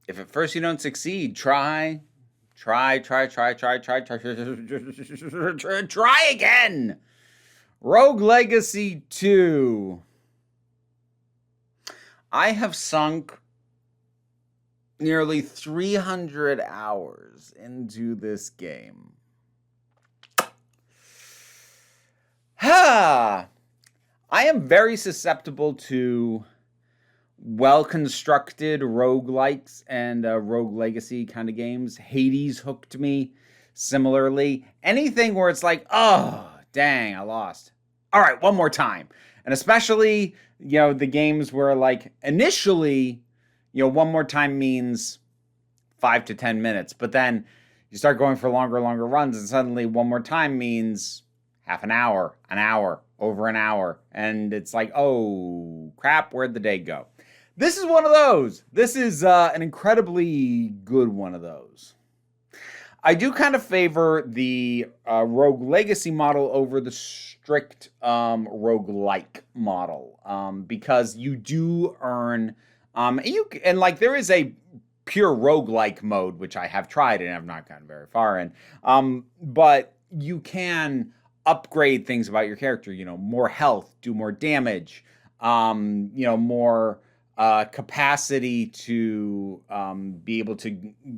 If at first you don't succeed, try again. Rogue Legacy 2. I have sunk nearly 300 hours into this game. I am very susceptible to well-constructed roguelikes and Rogue Legacy kind of games. Hades hooked me similarly. Anything where it's like, oh, dang, I lost. All right, one more time. And especially, the games where like initially, one more time means 5 to 10 minutes, but then you start going for longer runs, and suddenly one more time means half an hour, over an hour. And it's like, oh, crap, where'd the day go? This is one of those. This is an incredibly good one of those. I do kind of favor the Rogue Legacy model over the strict roguelike model because you do earn... there is a pure roguelike mode, which I have tried and have not gotten very far in. But you can upgrade things about your character, more health, do more damage, more capacity to be able to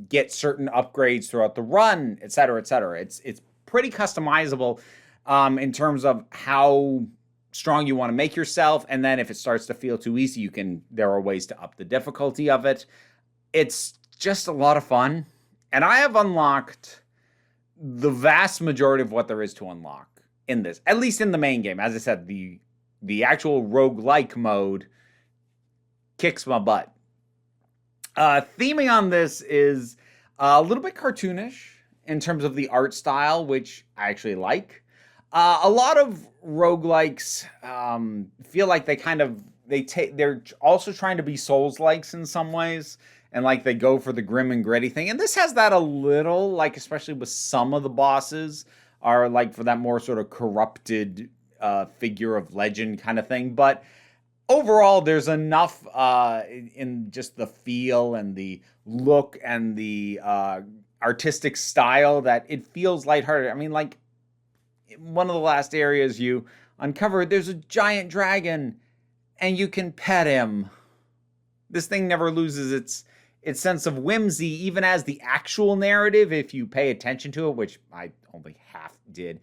get certain upgrades throughout the run, et cetera, et cetera. It's pretty customizable in terms of how strong you want to make yourself, and then if it starts to feel too easy, there are ways to up the difficulty of it. It's just a lot of fun, and I have unlocked the vast majority of what there is to unlock in this, at least in the main game. As I said, the actual roguelike mode kicks my butt. Theming on this is a little bit cartoonish in terms of the art style, which I actually like. A lot of roguelikes feel like they're also trying to be Souls-likes in some ways, and like they go for the grim and gritty thing. And this has that a little, like especially with some of the bosses are like for that more sort of corrupted figure of legend kind of thing. But overall, there's enough in just the feel and the look and the artistic style that it feels lighthearted. I mean, like, one of the last areas you uncover, there's a giant dragon, and you can pet him. This thing never loses its sense of whimsy, even as the actual narrative, if you pay attention to it, which I only half did,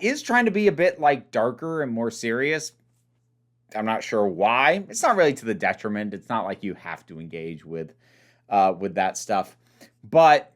is trying to be a bit like darker and more serious. I'm not sure why. It's not really to the detriment. It's not like you have to engage with that stuff. But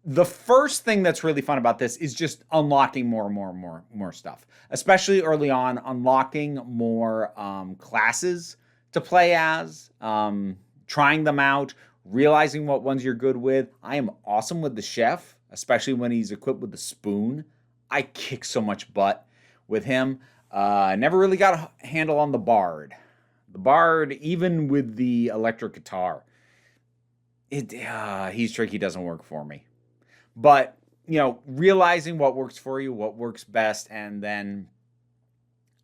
the first thing that's really fun about this is just unlocking more stuff, especially early on, unlocking more classes to play as, trying them out, realizing what ones you're good with. I am awesome with the chef, especially when he's equipped with the spoon. I kick so much butt with him. Never really got a handle on the bard. The bard, even with the electric guitar, he's tricky, doesn't work for me. But, realizing what works for you, what works best, and then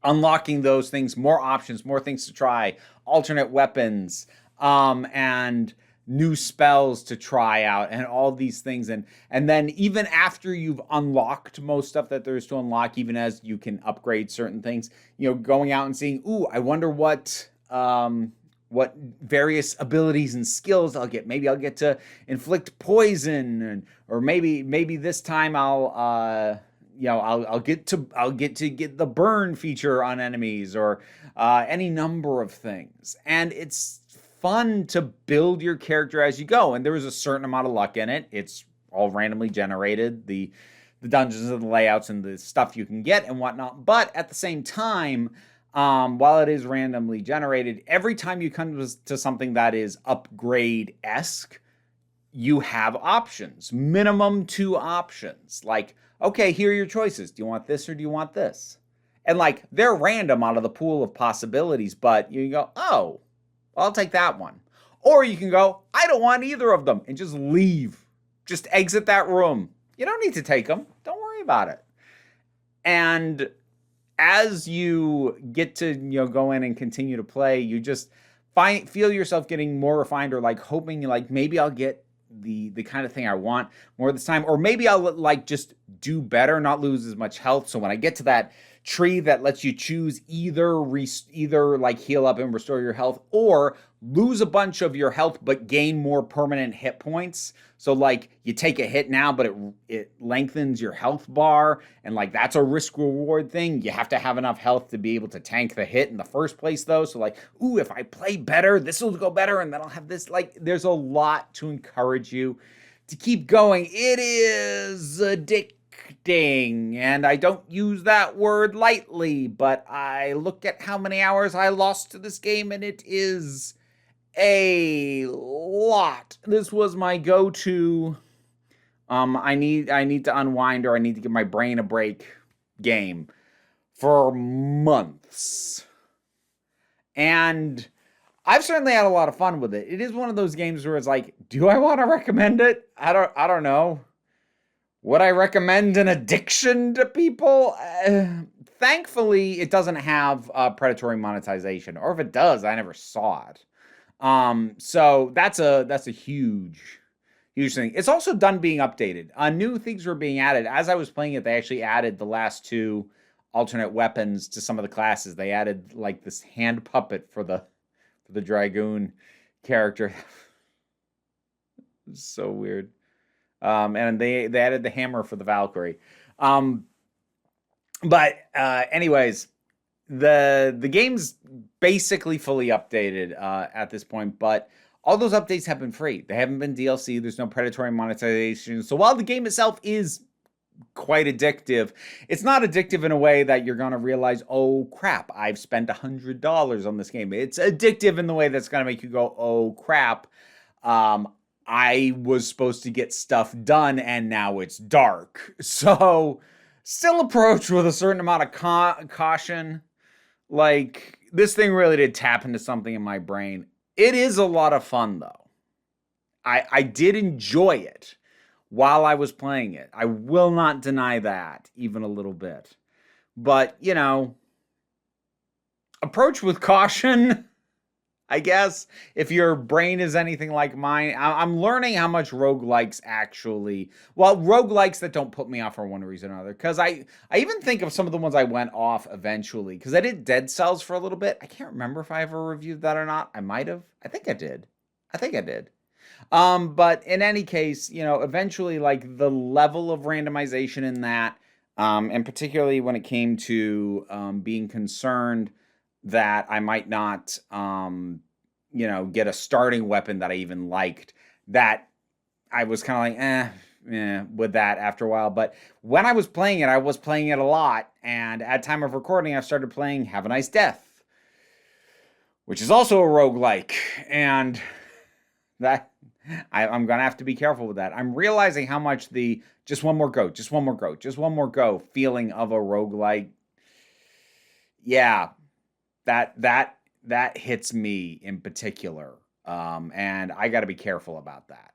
unlocking those things, more options, more things to try, alternate weapons, and new spells to try out, and all these things. And then even after you've unlocked most stuff that there is to unlock, even as you can upgrade certain things, going out and seeing, ooh, I wonder what various abilities and skills I'll get. Maybe I'll get to inflict poison, or maybe this time I'll get to get the burn feature on enemies, or any number of things. And it's fun to build your character as you go. And there is a certain amount of luck in it. It's all randomly generated, the dungeons and the layouts and the stuff you can get and whatnot. But at the same time, while it is randomly generated, every time you come to something that is upgrade-esque, you have options. Minimum 2 options. Like, okay, here are your choices. Do you want this or do you want this? And like, they're random out of the pool of possibilities, but you go, oh, I'll take that one. Or you can go, I don't want either of them, and just leave. Just exit that room. You don't need to take them. Don't worry about it. And as you get to go in and continue to play, you just feel yourself getting more refined, or like hoping like maybe I'll get the kind of thing I want more this time, or maybe I'll like just do better, not lose as much health. So when I get to that tree that lets you choose either like heal up and restore your health, or lose a bunch of your health but gain more permanent hit points. So like you take a hit now, but it lengthens your health bar, and like that's a risk reward thing. You have to have enough health to be able to tank the hit in the first place though. So like, ooh, if I play better, this will go better, and then I'll have this. Like there's a lot to encourage you to keep going. It is addicting, and I don't use that word lightly, but I look at how many hours I lost to this game, and it is a lot. This was my go-to I need to unwind, or I need to give my brain a break game for months. And I've certainly had a lot of fun with it. It is one of those games where it's like, do I want to recommend it? I don't know. Would I recommend an addiction to people? Thankfully, it doesn't have predatory monetization, or if it does, I never saw it. So that's a huge thing. It's also done being updated. New things were being added. As I was playing it, they actually added the last 2 alternate weapons to some of the classes. They added like this hand puppet for the Dragoon character. It's so weird. And they added the hammer for the Valkyrie. Anyways, the game's basically fully updated at this point, but all those updates have been free. They haven't been DLC. There's no predatory monetization. So while the game itself is quite addictive, it's not addictive in a way that you're going to realize, oh crap, I've spent $100 on this game. It's addictive in the way that's going to make you go, oh crap, I was supposed to get stuff done and now it's dark. So still approach with a certain amount of caution. Like, this thing really did tap into something in my brain. It is a lot of fun, though. I did enjoy it while I was playing it. I will not deny that, even a little bit. But, you know, approach with caution, I guess. If your brain is anything like mine, I'm learning how much roguelikes actually... Well, roguelikes that don't put me off for one reason or another. Because I even think of some of the ones I went off eventually. Because I did Dead Cells for a little bit. I can't remember if I ever reviewed that or not. I might have. I think I did. But in any case, you know, eventually, like, the level of randomization in that, and particularly when it came to being concerned that I might not, you know, get a starting weapon that I even liked, that I was kind of like, with that after a while. But when I was playing it, I was playing it a lot. And at time of recording, I've started playing Have a Nice Death, which is also a roguelike. And that I'm going to have to be careful with that. I'm realizing how much the just one more go feeling of a roguelike, yeah, that hits me in particular. And I got to be careful about that.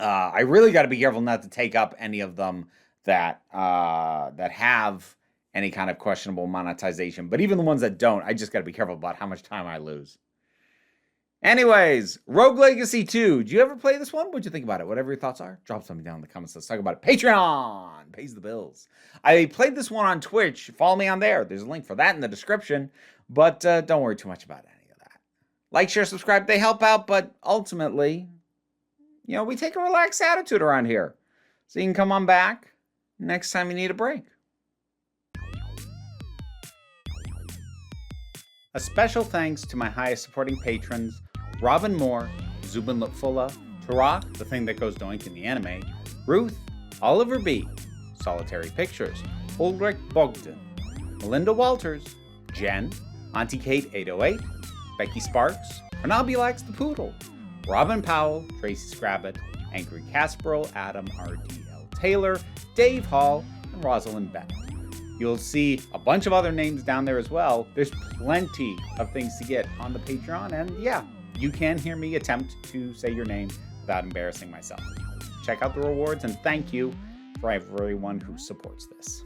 I really got to be careful not to take up any of them that have any kind of questionable monetization. But even the ones that don't, I just got to be careful about how much time I lose. Anyways, Rogue Legacy 2. Did you ever play this one? What'd you think about it? Whatever your thoughts are, drop something down in the comments. Let's talk about it. Patreon pays the bills. I played this one on Twitch. Follow me on there. There's a link for that in the description. But don't worry too much about any of that. Like, share, subscribe. They help out. But ultimately, you know, we take a relaxed attitude around here. So you can come on back next time you need a break. A special thanks to my highest supporting patrons, Robin Moore, Zubin Lutfula, Tarak, the thing that goes doink in the anime, Ruth, Oliver B., Solitary Pictures, Ulrich Bogdan, Melinda Walters, Jen, Auntie Kate 808, Becky Sparks, Pranabulax the Poodle, Robin Powell, Tracy Scrabbit, Angry Casperl, Adam R.D.L. Taylor, Dave Hall, and Rosalind Bennett. You'll see a bunch of other names down there as well. There's plenty of things to get on the Patreon, and yeah, you can hear me attempt to say your name without embarrassing myself. Check out the rewards, and thank you for everyone who supports this.